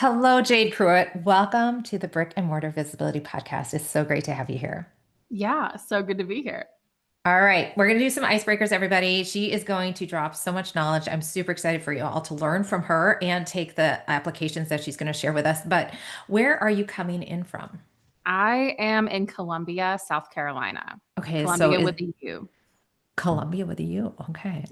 Hello, Jade Pruitt. Welcome to the Brick and Mortar Visibility Podcast. It's so great to have you here. Yeah, so good to be here. All right, we're going to do some icebreakers, everybody. She is going to drop so much knowledge. I'm super excited for you all to learn from her and take the applications that she's going to share with us. But where are you coming in from? I am in Columbia, South Carolina. Okay, so Columbia is with a U. Columbia with a U? Okay.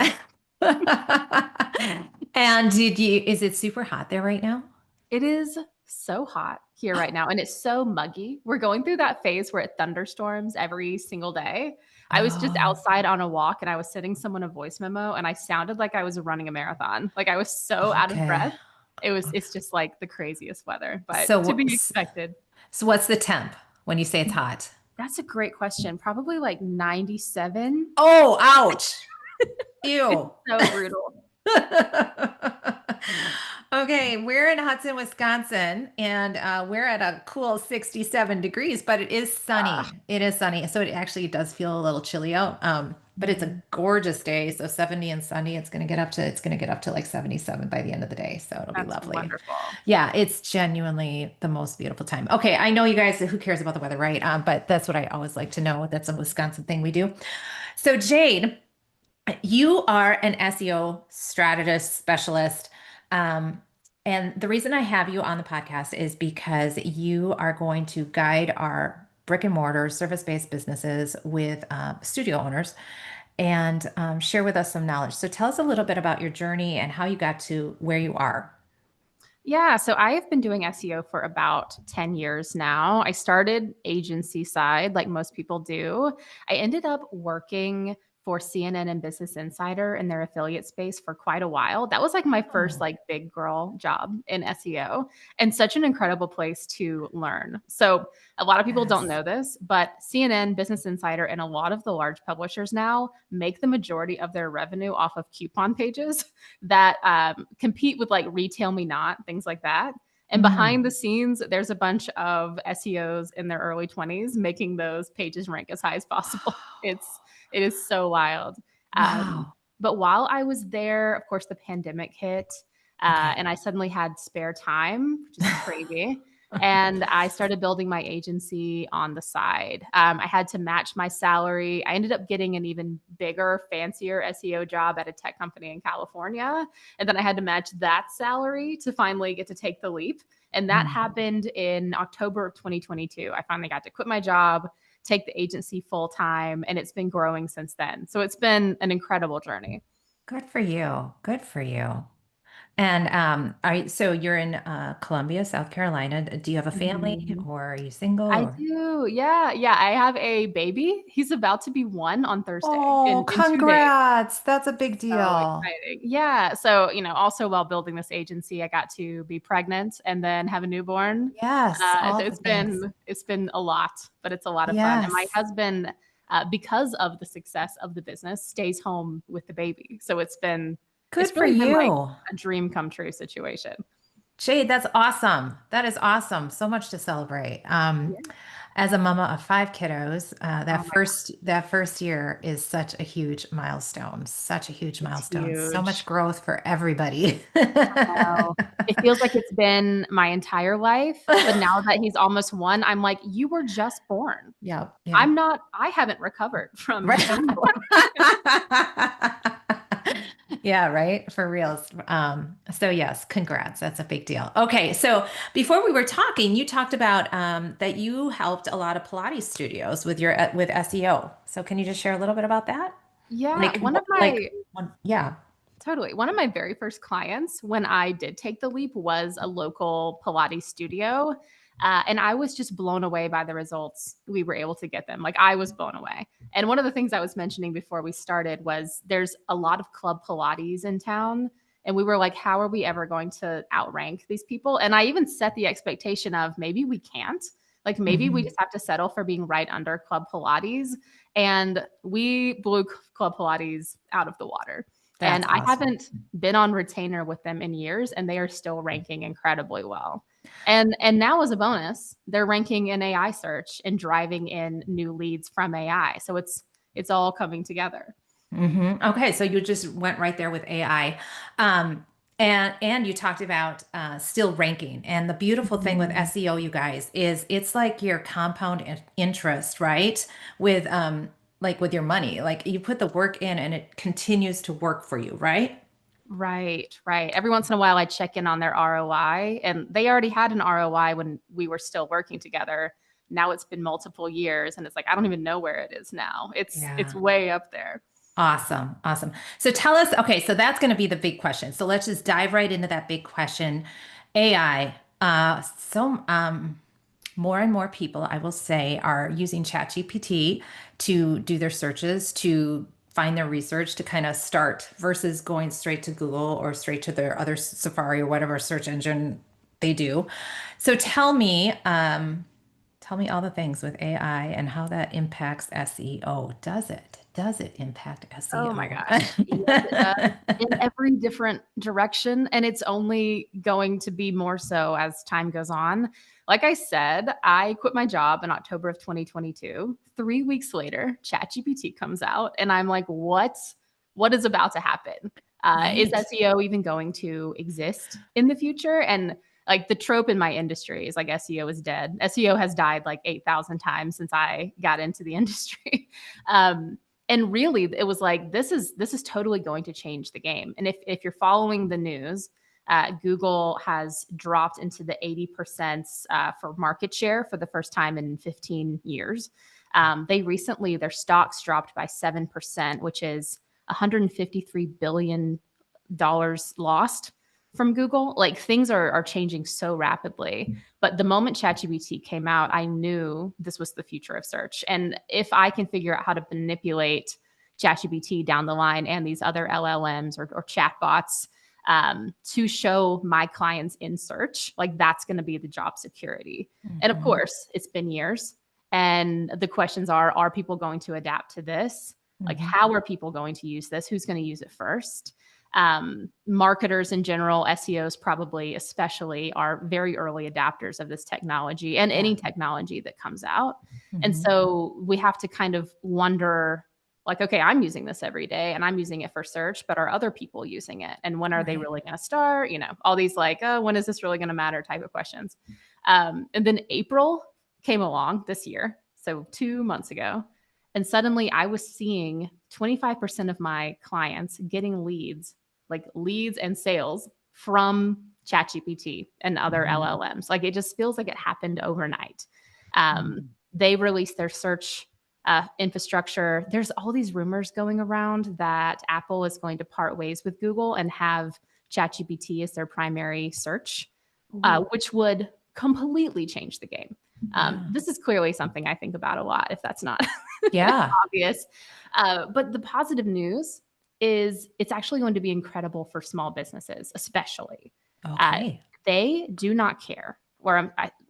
Yeah. And is it super hot there right now? It is so hot here right now, and it's so muggy. We're going through that phase where it thunderstorms every single day. I was just Oh, outside on a walk and I was sending someone a voice memo and I sounded like I was running a marathon. Like I was so out of okay. breath. It's just like the craziest weather, but to So, be expected. so what's the temp when you say it's hot? That's a great question. Probably like 97. Oh, ouch. It's Ew. so brutal. Okay, we're in Hudson, Wisconsin, and we're at a cool 67 degrees, but it is Ah, sunny. It is sunny. So it actually does feel a little chilly out. But it's a mhm. gorgeous day. So 70 and sunny, it's gonna get up to like 77 by the end of the day. So it'll be That's lovely. wonderful. Yeah, it's genuinely the most beautiful time. Okay, I know you guys, who cares about the weather, right? But that's what I always like to know. That's a Wisconsin thing we do. So Jade, you are an SEO strategist specialist. Um, and the reason I have you on the podcast is because you are going to guide our brick and mortar service-based businesses with studio owners and share with us some knowledge. So tell us a little bit about your journey and how you got to where you are. Yeah, so I have been doing SEO for about 10 years now. I started agency side like most people do. I ended up working for CNN and Business Insider in their affiliate space for quite a while. That was like my first Oh, like big girl job in SEO and such an incredible place to learn. So a lot of people don't yes. know this, but CNN, Business Insider, and a lot of the large publishers now make the majority of their revenue off of coupon pages that compete with like Retail Me Not, things like that. And Mm. behind the scenes, there's a bunch of SEOs in their early 20s making those pages rank as high as possible. It is so wild. Um, Wow. but while I was there, of course, the pandemic hit, Okay. and I suddenly had spare time, which is crazy. And I started building my agency on the side. I had to match my salary. I ended up getting an even bigger, fancier SEO job at a tech company in California. And then I had to match that salary to finally get to take the leap. And that Mm. happened in October of 2022. I finally got to quit my job, take the agency full time, and it's been growing since then. So it's been an incredible journey. Good for you. Good for you. And so you're in Columbia, South Carolina. Do you have a family Mhm. or are you single I or? do. Yeah. Yeah. I have a baby. He's about to be one on Thursday Oh, in 2 days. congrats. That's a big So deal. exciting. Yeah. So, also while building this agency, I got to be pregnant and then have a newborn. Yes, all So the things. it's been a lot, but it's a lot of fun. And my Yes. husband, because of the success of the business, stays home with the baby. So Good it's for really been like you. a dream come true situation. Jade, that's awesome. That is awesome. So much to celebrate. Yeah. As a mama of five kiddos, Oh my God, that first year is such a huge milestone. Such a huge it's milestone. So much huge. growth for everybody. Wow. It feels like it's been my entire life, but now that he's almost one, I'm like, you were just born. Yeah, yeah. I haven't recovered from Right. being born. Yeah, right. For reals. So yes, congrats. That's a big deal. Okay, so before we were talking, you talked about that you helped a lot of Pilates studios with your with SEO. So can you just share a little bit about that? Yeah, Like, yeah. one of my very first clients when I did take the leap was a local Pilates studio. And I was just blown away by the results we were able to get them. Like, I was blown away. And one of the things I was mentioning before we started was there's a lot of club Pilates in town. And we were like, how are we ever going to outrank these people? And I even set the expectation of maybe we can't. Like, maybe we Mhm. just have to settle for being right under Club Pilates. And we blew Club Pilates out of the water. And That's I awesome. haven't been on retainer with them in years, and they are still ranking incredibly well. And now as a bonus, they're ranking in AI search and driving in new leads from AI. So it's all coming together. Okay, so you just went right there with AI. Um, And you talked about still ranking. And the beautiful thing with Mhm. SEO, you guys, is it's like your compound interest, right? With like with your money. Like you put the work in and it continues to work for you, right? Right, right. Every once in a while, I check in on their ROI, and they already had an ROI when we were still working together. Now it's been multiple years, and it's like I don't even know where it is now. It's Yeah. way up there. Awesome. Awesome. So tell us, okay, so that's going to be the big question. So let's just dive right into that big question. AI. More and more people, I will say, are using ChatGPT to do their searches, to find their research, to kind of start versus going straight to Google or straight to their other Safari or whatever search engine they do. So tell me all the things with AI and how that impacts SEO. Does it? Does it impact Oh my SEO? gosh. Yes, it does in every different direction. And it's only going to be more so as time goes on. Like I said, I quit my job in October of 2022. 3 weeks later, ChatGPT comes out, and I'm like, what? What is about to happen? Is Right. SEO even going to exist in the future? And like the trope in my industry is like SEO is dead. SEO has died like 8,000 times since I got into the industry. Um, and really it was like this is totally going to change the game. And if you're following the news, Google has dropped into the 80% for market share for the first time in 15 years. They recently, their stocks dropped by 7%, which is $153 billion lost from Google. Like things are changing so rapidly. But the moment ChatGPT came out, I knew this was the future of search. And if I can figure out how to manipulate ChatGPT down the line and these other LLMs or chatbots to show my clients in search, like that's going to be the job security. And of Mhm. course, it's been years. And the questions are people going to adapt to this? Like, Mhm. how are people going to use this? Who's going to use it first? Marketers in general, SEOs probably especially, are very early adapters of this technology and Yeah. any technology that comes out. And Mhm. so we have to kind of wonder, like, okay, I'm using this every day and I'm using it for search, but are other people using it? And when are they Right. really going to start? You know, all these like, oh, when is this really going to matter type of questions. And then April came along this year, so 2 months ago, and suddenly I was seeing 25% of my clients getting leads, like leads and sales from ChatGPT and other Mhm. LLMs. Like it just feels like it happened overnight. Um, Mhm. they released their search infrastructure. There's all these rumors going around that Apple is going to part ways with Google and have ChatGPT as their primary search, Ooh. which would completely change the game. Yeah. This is clearly something I think about a lot, if that's not Yeah. obvious. But the positive news is it's actually going to be incredible for small businesses, especially. Uh, Okay. they do not care.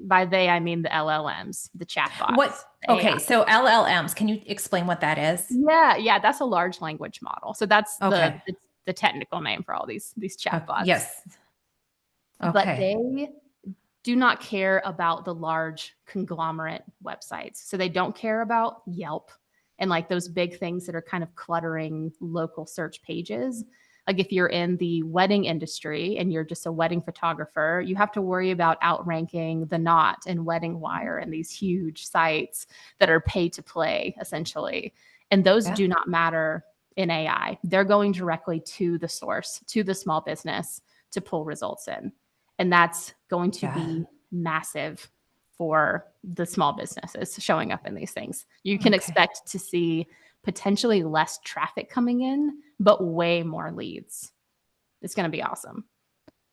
By they, I mean the LLMs, the chatbots, What? the AI. Okay. So LLMs, can you explain what that is? Yeah, yeah, that's a large language model. So that's Okay. the technical name for all these chatbots. Yes. But Okay. they do not care about the large conglomerate websites. So they don't care about Yelp and like those big things that are kind of cluttering local search pages. Like if you're in the wedding industry and you're just a wedding photographer, you have to worry about outranking The Knot and Wedding Wire and these huge sites that are pay to play essentially. And those Yeah. do not matter in AI. They're going directly to the source, to the small business to pull results in. And that's going to Yeah. be massive for the small businesses showing up in these things. You can Okay. expect to see potentially less traffic coming in, but way more leads. It's going to be awesome.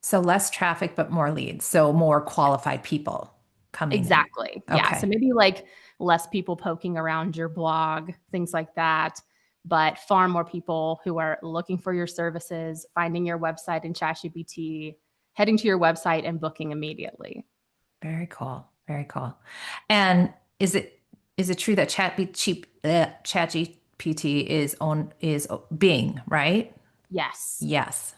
So less traffic, but more leads. So more qualified people coming in. Exactly. Yeah. So Okay. maybe like less people poking around your blog, things like that, but far more people who are looking for your services, finding your website in ChatGPT, heading to your website and booking immediately. Very cool. Very cool. And is it true that ChatGPT is Bing, right? Yes. Yes.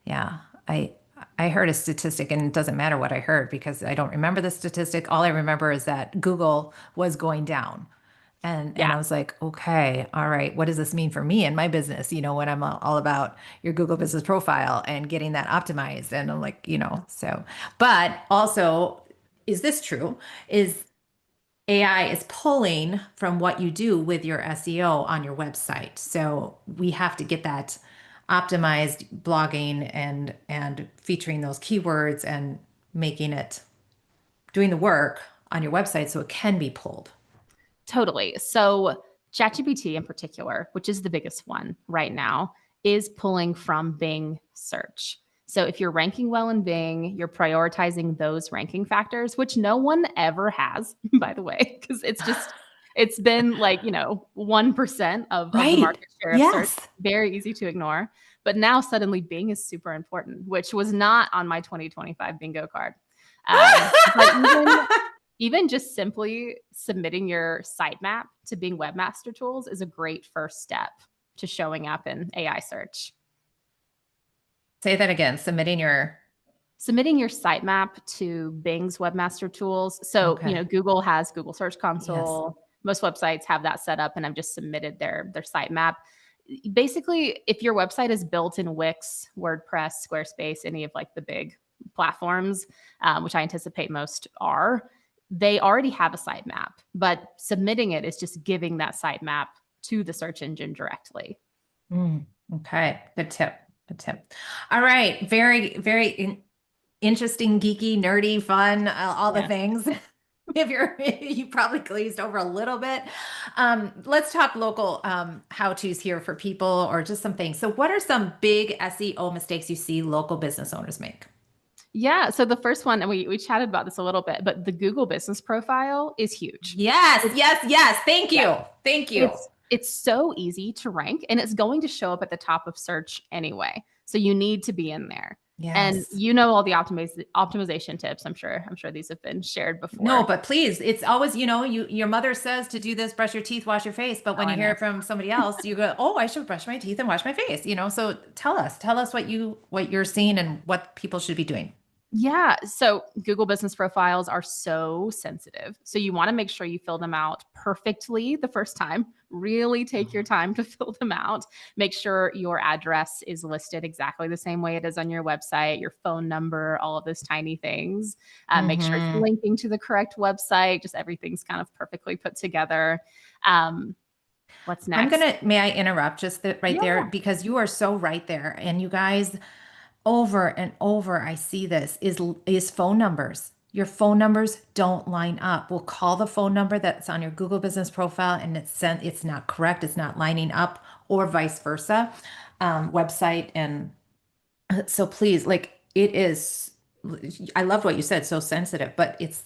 Yeah. I heard a statistic and it doesn't matter what I heard because I don't remember the statistic. All I remember is that Google was going down. And Yeah, I was like, okay, all right, what does this mean for me and my business? When I'm all about your Google business profile and getting that optimized. And I'm like, so, but also, is this true? Is AI is pulling from what you do with your SEO on your website. So we have to get that optimized blogging and featuring those keywords and making it doing the work on your website so it can be pulled. totally. So ChatGPT in particular, which is the biggest one right now, is pulling from Bing search. So if you're ranking well in Bing, you're prioritizing those ranking factors, which no one ever has, by the way, because it's been like, 1% of the Right. market share of search. Yes. Very easy to ignore. But now suddenly Bing is super important, which was not on my 2025 bingo card. But even just simply submitting your sitemap to Bing Webmaster Tools is a great first step to showing up in AI search. Say that again. Submitting your sitemap to Bing's Webmaster Tools. So, Okay. Google has Google Search Yes. Console. Most websites have that set up, and I've just submitted their sitemap. Basically, if your website is built in Wix, WordPress, Squarespace, any of like the big platforms, which I anticipate most are, they already have a sitemap, but submitting it is just giving that sitemap to the search engine directly. Mm, okay. Good tip. Good tip. All right. Very, very interesting, geeky, nerdy, fun, all the Yeah. things. If you probably glazed over a little bit. Let's talk local how-tos here for people or just some things. So what are some big SEO mistakes you see local business owners make? Yeah. So the first one, and we chatted about this a little bit, but the Google business profile is huge. Yes, It's, yes, yes. Thank yeah, you. Thank you. it's so easy to rank, and it's going to show up at the top of search anyway. So you need to be in there. And Yes. all the optimization tips. I'm sure these have been shared No, before. but please, it's always, your mother says to do this, brush your teeth, wash your face. But Oh, when you I hear know. it from somebody else, you go, oh, I should brush my teeth and wash my face. So tell us what you're seeing and what people should be doing. Yeah. So Google business profiles are so sensitive. So you want to make sure you fill them out perfectly the first time. Really take your time to fill them out. Make sure your address is listed exactly the same way it is on your website, your phone number, all of those tiny things. Make sure it's Hmm. linking to the correct website. Just everything's kind of perfectly put together. Um, what's next? May I interrupt just right there Yeah. because you are so right there. And you guys, over and over, I see this is phone numbers. Your phone numbers don't line up. We'll call the phone number that's on your Google business profile and it's not correct. It's not lining up or vice versa. Website and so please, like it is, I loved what you said, so sensitive, but it's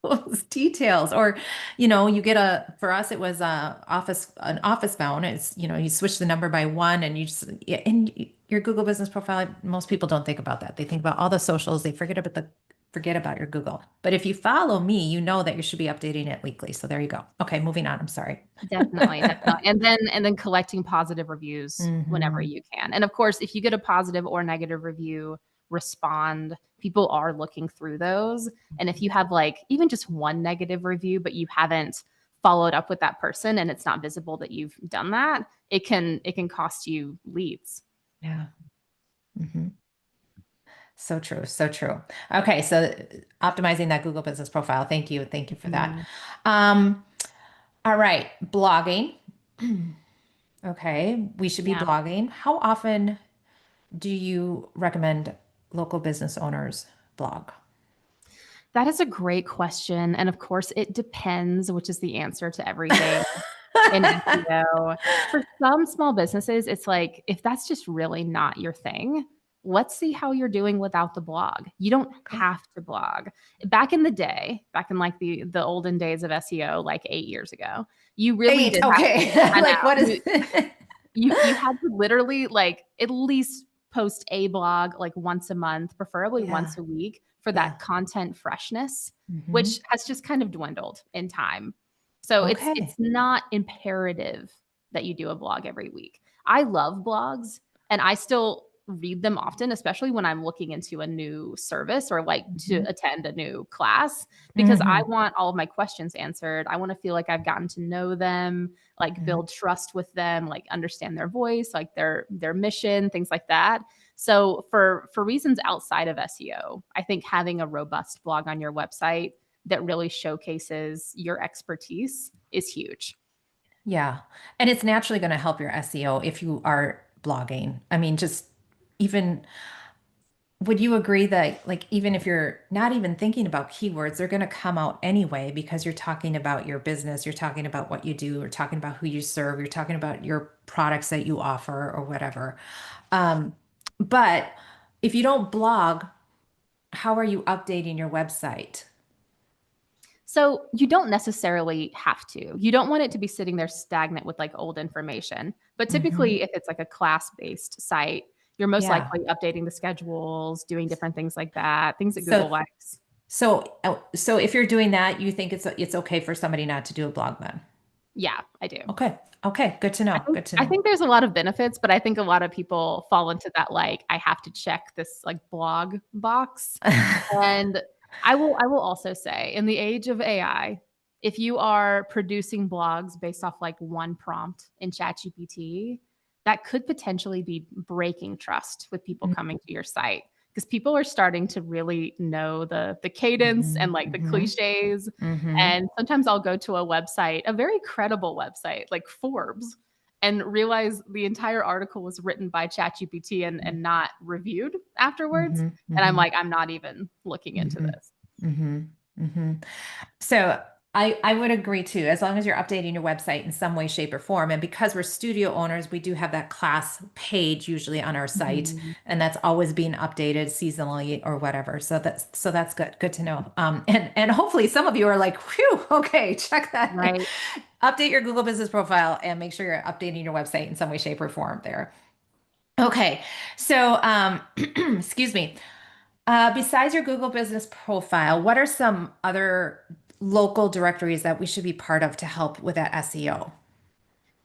those details. Or, you get for us, it was an office phone. It's, you switch the number by one and you just, yeah, and your Google business profile, most people don't think about that. They think about all the socials. They forget about your Google. But if you follow me, you know that you should be updating it weekly. So there you go. Okay, moving on. I'm sorry. Definitely, definitely. And then collecting positive reviews whenever Hmm. you can. And of course, if you get a positive or negative review, respond. People are looking through those. And if you have like even just one negative review, but you haven't followed up with that person and it's not visible that you've done that, it can cost you leads. Yeah. Hmm. So true. So true. Okay. So optimizing that Google business profile. Thank you. Thank you for that. Mhm. Um, all right. Blogging. Okay. We should be Yeah. blogging. How often do you recommend local business owners blog? That is a great question. And of course, it depends, which is the answer to everything in SEO. For some small businesses, it's like, if that's just really not your thing, let's see how you're doing without the blog. You don't Okay. have to blog. Back in the day, back in like the olden days of SEO, like 8 years ago, you really Eight. did have to, Okay. I Like what know, is you had to literally like at least post a blog like once a month, preferably Yeah. once a week for Yeah. that content freshness, Hmm. which has just kind of dwindled in time. So it's Okay. not imperative that you do a blog every week. I love blogs and I still read them often, especially when I'm looking into a new service or like to Mhm. attend a new class, because I Mhm. want all of my questions answered. I want to feel like I've gotten to know them, like Mhm. build trust with them, like understand their voice, like their mission, things like that. So for reasons outside of SEO, I think having a robust blog on your website that really showcases your expertise is huge. Yeah. And it's naturally going to help your SEO if you are blogging. I mean, just even would you agree that like even if you're not even thinking about keywords, they're going to come out anyway because you're talking about your business, you're talking about what you do, you're talking about who you serve, you're talking about your products that you offer or whatever. Um, but if you don't blog, how are you updating your website? So you don't necessarily have to. You don't want it to be sitting there stagnant with like old information. But Hmm. typically, if it's like a class-based site, you're most Yeah. likely updating the schedules, doing different things like that, things that Google So likes. so if you're doing that, you think it's okay for somebody not to do a blog then? Yeah, I do. Okay. Okay. Good to I know. think Good to I know. think there's a lot of benefits, but I think a lot of people fall into that like I have to check this like blog box. And I will also say in the age of AI, if you are producing blogs based off like one prompt in ChatGPT, that could potentially be breaking trust with people coming to your site because people are starting to really know the cadence and Mhm, like the mhm, cliches. mhm, And sometimes I'll go to a website, a very credible website like Forbes, and realize the entire article was written by ChatGPT and not reviewed afterwards. mhm, And I'm mhm, like, I'm not even looking into mhm, this. mhm, mhm. So I would agree too, as long as you're updating your website in some way, shape, or form. And because we're studio owners, we do have that class page usually on our site, Mhm. and that's always being updated seasonally or whatever. So that's good. Good to know. And hopefully some of you are like, whew, okay, check that. Right. Update your Google Business profile and make sure you're updating your website in some way, shape, or form there. Okay. So excuse me. Besides your Google Business profile, what are some other local directories that we should be part of to help with that SEO?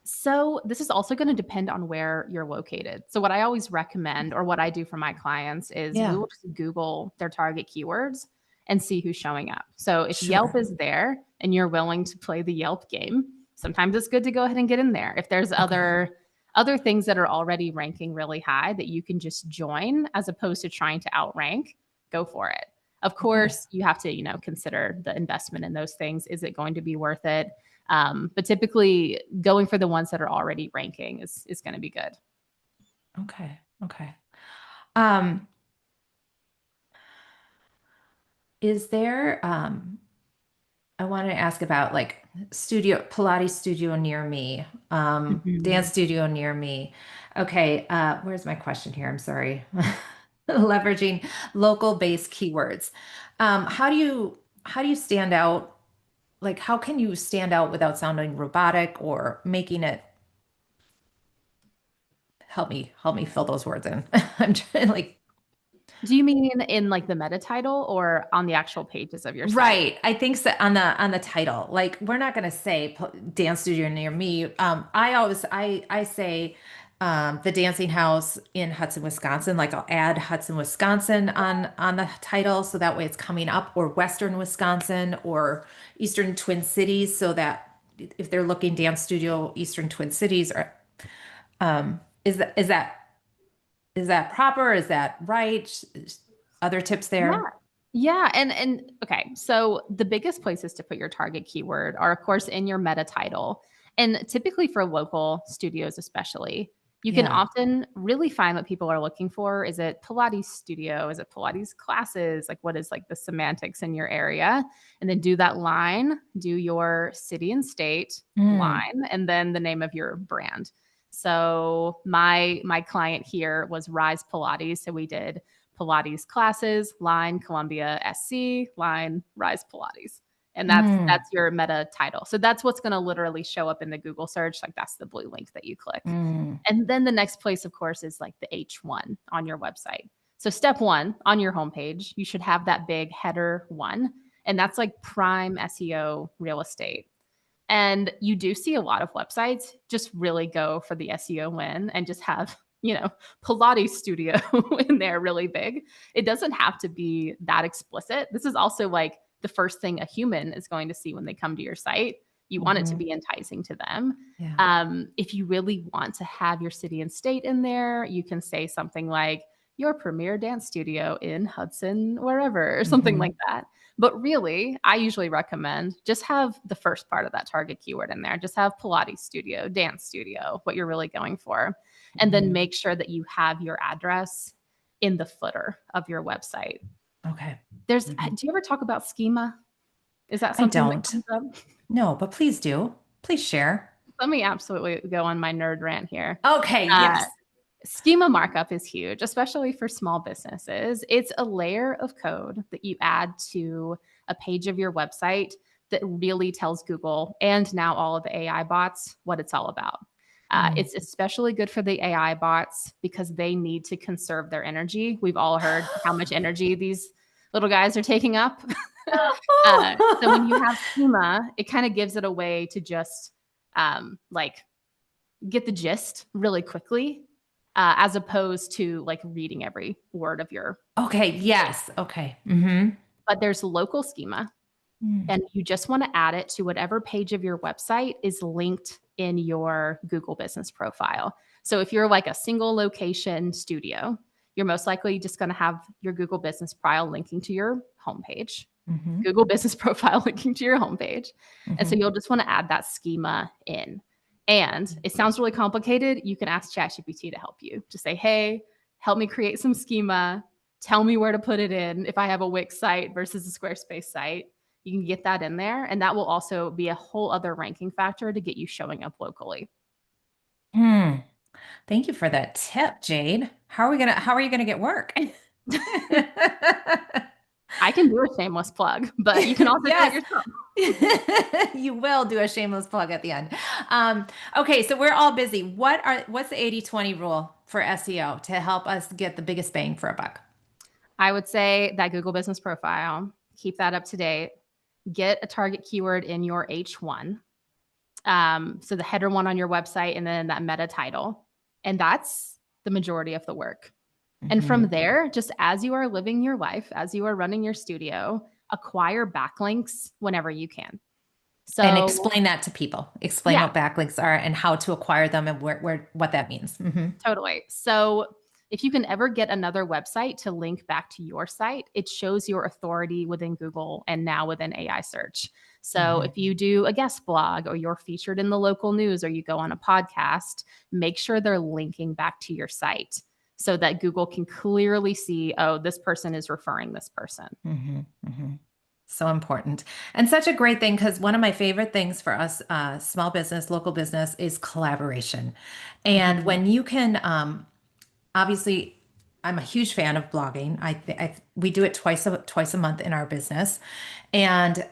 So this is also going to depend on where you're located. So what I always recommend or what I do for my clients is we Yeah, will just Google their target keywords and see who's showing up. So if Yelp sure. is there and you're willing to play the Yelp game, sometimes it's good to go ahead and get in there. If there's Okay. other things that are already ranking really high that you can just join as opposed to trying to outrank, go for it. Of Okay. course, you have to, consider the investment in those things. Is it going to be worth it? But typically, going for the ones that are already ranking is going to be good. Okay. Okay. Um, is there I wanted to ask about like Pilates studio near me, dance Mhm. studio near me. Okay, where's my question here? I'm sorry. Leveraging local based keywords. How do you stand out? Like how can you stand out without sounding robotic or making it help me fill those words in. I'm trying like Do you mean in like the meta title or on the actual pages of your site? right. I think so on the title. Like we're not gonna say dance studio near me. I say the dancing house in Hudson, Wisconsin. Like I'll add Hudson, Wisconsin on the title so that way it's coming up, or Western Wisconsin or Eastern Twin Cities, so that if they're looking dance studio Eastern Twin Cities or is that proper? Is that right? Other tips Yeah. there? Yeah, and okay, so the biggest places to put your target keyword are of course in your meta title. And typically for local studios especially, you can Yeah. often really find what people are looking for. Is it Pilates studio? Is it Pilates classes? Like what is like the semantics in your area? And then do that line, do your city and state Mm. line and then the name of your brand. So my client here was Rise Pilates, so we did Pilates classes, line Columbia SC, line Rise Pilates. And that's Mm. your meta title. So that's what's going to literally show up in the Google search. Like that's the blue link that you click. Mm. And then the next place, of course, is like the H1 on your website. So step one on your homepage, you should have that big header one. And that's like prime SEO real estate. And you do see a lot of websites just really go for the SEO win and just have Pilates studio in there really big. It doesn't have to be that explicit. This is also like the first thing a human is going to see when they come to your site. You want it to Mhm. be enticing to them. Yeah. If you really want to have your city and state in there, you can say something like your premier dance studio in Hudson, wherever, or something Mhm. like that. But really, I usually recommend just have the first part of that target keyword in there. Just have Pilates studio, dance studio, what you're really going for. And then Mhm. make sure that you have your address in the footer of your website. Okay. Do Mhm. you ever talk about schema? Is that I something that don't. comes up? No, but please do. Please share. Let me absolutely go on my nerd rant here. Okay, Uh, yes. Schema markup is huge, especially for small businesses. It's a layer of code that you add to a page of your website that really tells Google and now all of the AI bots what it's all about. Mm. It's especially good for the AI bots because they need to conserve their energy. We've all heard how much energy these little guys are taking up. So when you have schema, it kind of gives it a way to just like get the gist really quickly, as opposed to like reading every word of your Okay, page. yes. Okay. Mhm. But there's local schema, Mm. and you just want to add it to whatever page of your website is linked in your Google business profile. So if you're like a single location studio, you're most likely just going to have your Google business profile linking to your homepage. Mhm. Google business profile linking to your homepage. And so Mhm. you'll just want to add that schema in. And it sounds really complicated. You can ask ChatGPT to help you. Just say, hey, help me create some schema. Tell me where to put it in if I have a Wix site versus a Squarespace site. You can get that in there. And that will also be a whole other ranking factor to get you showing up locally. Hmm. Thank you for that tip, Jade. How are you gonna get work? I can do a shameless plug, but you can also do it Yes. yourself. You will do a shameless plug at the end. Um, okay, so we're all busy. What's the 80/20 rule for SEO to help us get the biggest bang for a buck? I would say that Google business profile, keep that up to date. Get a target keyword in your H1. So the header one on your website and then that meta title. And that's the majority of the work. And from Mhm. there, just as you are living your life, as you are running your studio, acquire backlinks whenever you can. And So, explain that to people. Explain yeah, what backlinks are and how to acquire them and what that means. Mhm. totally. So, if you can ever get another website to link back to your site, it shows your authority within Google and now within AI search. So, Mhm. if you do a guest blog or you're featured in the local news or you go on a podcast, make sure they're linking back to your site so that Google can clearly see, oh, this person is referring this person. Mhm. Mhm. So important. And such a great thing because one of my favorite things for us, small business, local business, is collaboration. And Mhm. when you can, obviously, I'm a huge fan of blogging. We do it twice a month in our business, and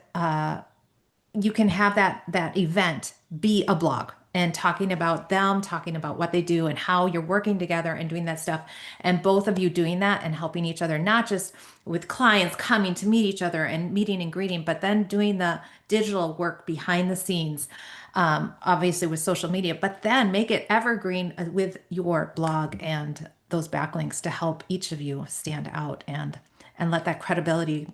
you can have that event be a blog and talking about them, talking about what they do and how you're working together and doing that stuff. And both of you doing that and helping each other, not just with clients coming to meet each other and meeting and greeting, but then doing the digital work behind the scenes, obviously with social media, but then make it evergreen with your blog and those backlinks to help each of you stand out and let that credibility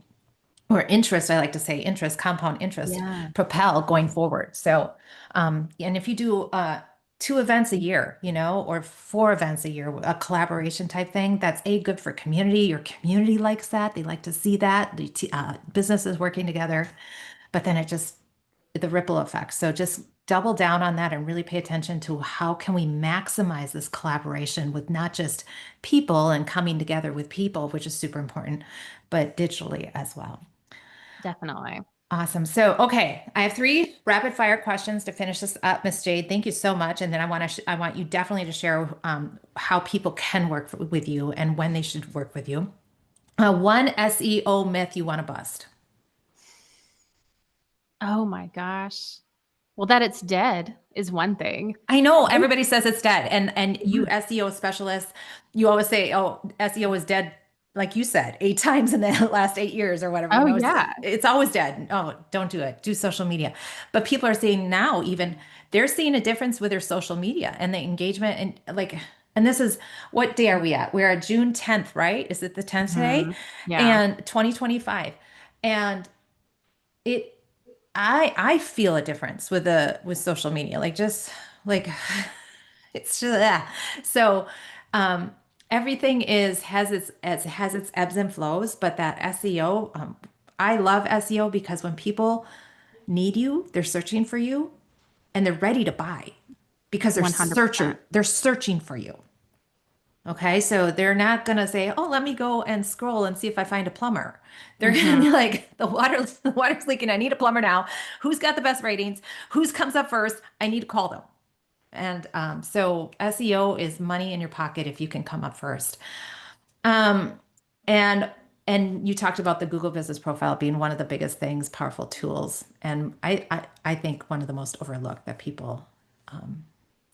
or interest, I like to say interest, compound interest, Yeah. propel going forward. So, and if you do two events a year, or four events a year, a collaboration type thing, that's good for community. Your community likes that. They like to see that businesses working together, but then the ripple effect. So just double down on that and really pay attention to how can we maximize this collaboration with not just people and coming together with people, which is super important, but digitally as well. Definitely. Awesome. So, okay, I have three rapid fire questions to finish this up, Miss Jade. Thank you so much. And then I want you definitely to share how people can work with you and when they should work with you. One SEO myth you want to bust. Oh my gosh. Well, that it's dead is one thing. I know Right? everybody says it's dead, and you Mhm. SEO specialists, you always say, "Oh, SEO is dead," like you said, 8 times in the last 8 years or whatever. Oh, It's yeah. it's always dead. Oh, don't do it. Do social media. But people are saying now, even they're seeing a difference with their social media and the engagement and like. And this is, what day are we at? We're at June 10th, right? Is it the 10th today? Mhm. Yeah. And 2025. And it I feel a difference with with social media. Like just like it's just so um everything is has its ebbs and flows, but that SEO, I love SEO because when people need you, they're searching for you and they're ready to buy because 100%. they're searching for you. Okay, so they're not gonna say, "Oh, let me go and scroll and see if I find a plumber." They're gonna Mhm. be like, the water's leaking. I need a plumber now. Who's got the best ratings? Who's comes up first? I need to call them." And so SEO is money in your pocket if you can come up first. Um, and you talked about the Google Business Profile being one of the biggest things, powerful tools, and I think one of the most overlooked that people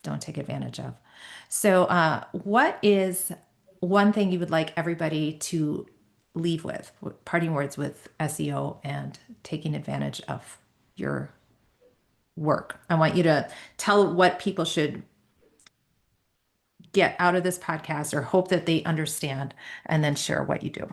don't take advantage of. So, what is one thing you would like everybody to leave with, parting words with SEO and taking advantage of your work? I want you to tell what people should get out of this podcast or hope that they understand, and then share what you do.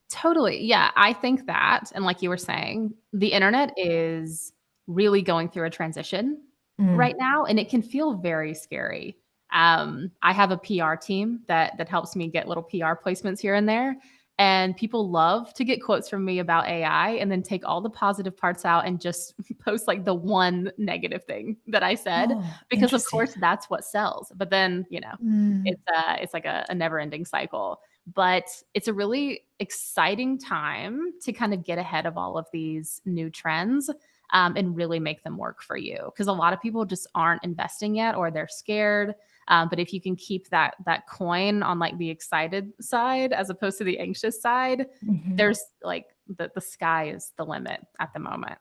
Totally. Yeah, I think that, and like you were saying, the internet is really going through a transition Mm. right now, and it can feel very scary. I have a PR team that helps me get little PR placements here and there, and people love to get quotes from me about AI, and then take all the positive parts out and just post like the one negative thing that I said, Oh, because of interesting. course that's what sells. But then Mm. it's like a never ending cycle. But it's a really exciting time to kind of get ahead of all of these new trends, and really make them work for you, because a lot of people just aren't investing yet, or they're scared. But if you can keep that coin on like the excited side as opposed to the anxious side, Hmm. there's like the sky is the limit at the moment.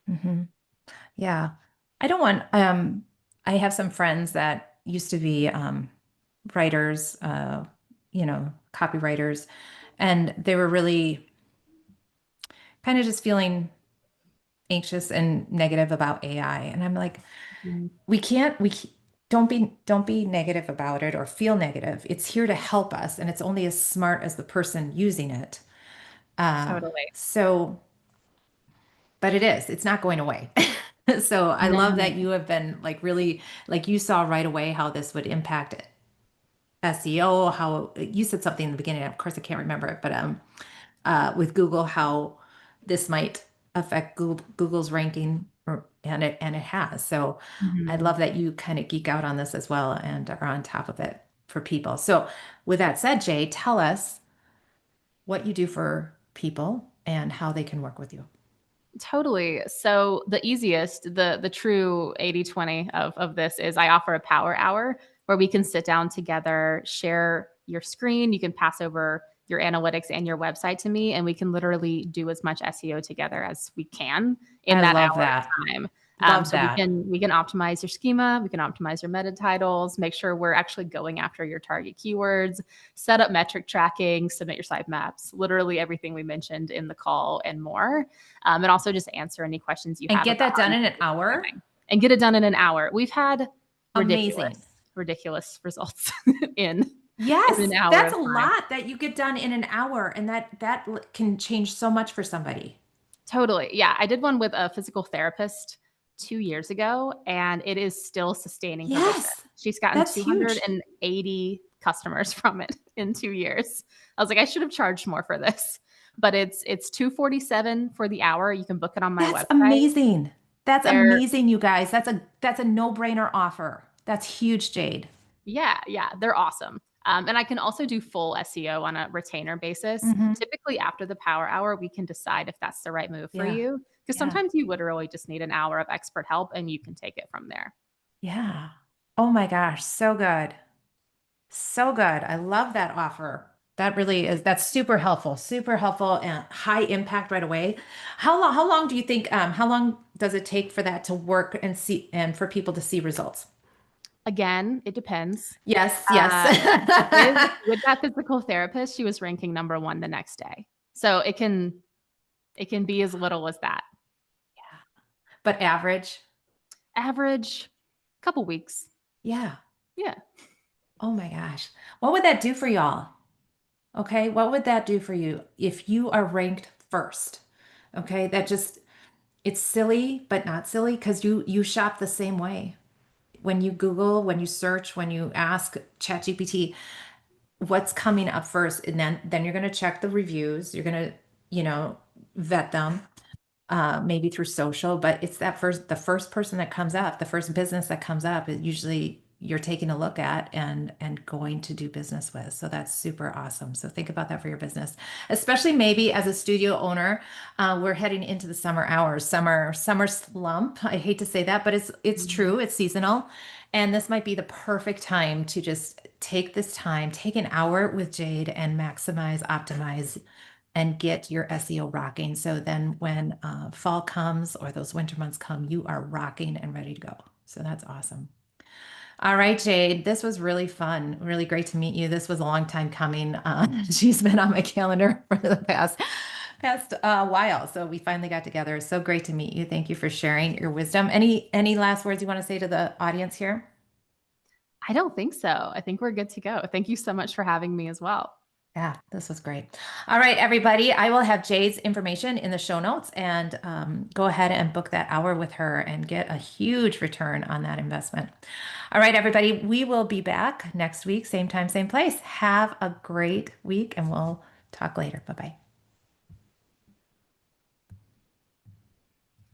Hmm. Yeah. I don't want, I have some friends that used to be writers, copywriters, and they were really kind of just feeling anxious and negative about AI. And I'm like, Mhm. don't be negative about it or feel negative. It's here to help us, and it's only as smart as the person using it. Totally. So, but it's not going away. So I love that No. you have been like really, like you saw right away how this would impact SEO, how you said something in the beginning. Of course, I can't remember it, but with Google, how this might affect Google's ranking, and it has. So I Mhm. love that you kind of geek out on this as well and are on top of it for people. So with that said, Jay, tell us what you do for people and how they can work with you. Totally. So the easiest, the true 80/20 of this is I offer a power hour where we can sit down together, share your screen, you can pass over your analytics and your website to me, and we can literally do as much SEO together as we can in I that love hour that. of time. Love So that. we can optimize your schema, we can optimize your meta titles, make sure we're actually going after your target keywords, set up metric tracking, submit your sitemaps, literally everything we mentioned in the call and more, and also just answer any questions you And have get about that how done you in can an get hour. driving and get it done in an hour. We've had Amazing. ridiculous results in an Yes, hour that's of a time. lot that you get done in an hour, and can change so much for somebody. Totally. Yeah, I did one with a physical therapist 2 years ago, and it is still sustaining her business. Yes, She's gotten that's huge. 280 customers from it in 2 years. I was like, "I should have charged more for this." But it's 247 for the hour. You can book it on my That's website. amazing. That's There amazing, you guys. That's a no-brainer offer. That's huge, Jade. Yeah, yeah, they're awesome. And I can also do full SEO on a retainer basis. Hmm. Typically, after the power hour, we can decide if that's the right move for Yeah, you. Because yeah, sometimes you literally just need an hour of expert help and you can take it from there. yeah. Oh my gosh, so good. So good. I love that offer. That really is, that's super helpful and high impact right away. How long do you think, how long does it take for that to work and for people to see results? Again, it depends. Yes, yes. Uh, with that physical therapist, she was ranking number one the next day. So it can be as little as that. But average? Average, couple weeks. Yeah. Yeah. Oh my gosh. What would that do for y'all? Okay. What would that do for you if you are ranked first? Okay. That just, it's silly, but not silly because you shop the same way. When you Google, when you search, when you ask ChatGPT what's coming up first, and then you're going to check the reviews. You're going to, you know, vet them, maybe through social, but it's the first person that comes up, the first business that comes up is usually you're taking a look at and going to do business with. So that's super awesome. So think about that for your business, especially maybe as a studio owner. We're heading into the summer hours, summer slump. I hate to say that, but it's Mhm. true. It's seasonal. And this might be the perfect time to just take this time, take an hour with Jade and maximize, optimize and get your SEO rocking. So then when fall comes or those winter months come, you are rocking and ready to go. So that's awesome. All right, Jade, this was really fun. Really great to meet you. This was a long time coming. She's been on my calendar for the past while. So we finally got together. So great to meet you. Thank you for sharing your wisdom. Any last words you want to say to the audience here? I don't think so. I think we're good to go. Thank you so much for having me as well. Yeah, this was great. All right, everybody. I will have Jade's information in the show notes and go ahead and book that hour with her and get a huge return on that investment. All right, everybody. We will be back next week, same time, same place. Have a great week, and we'll talk later. Bye bye.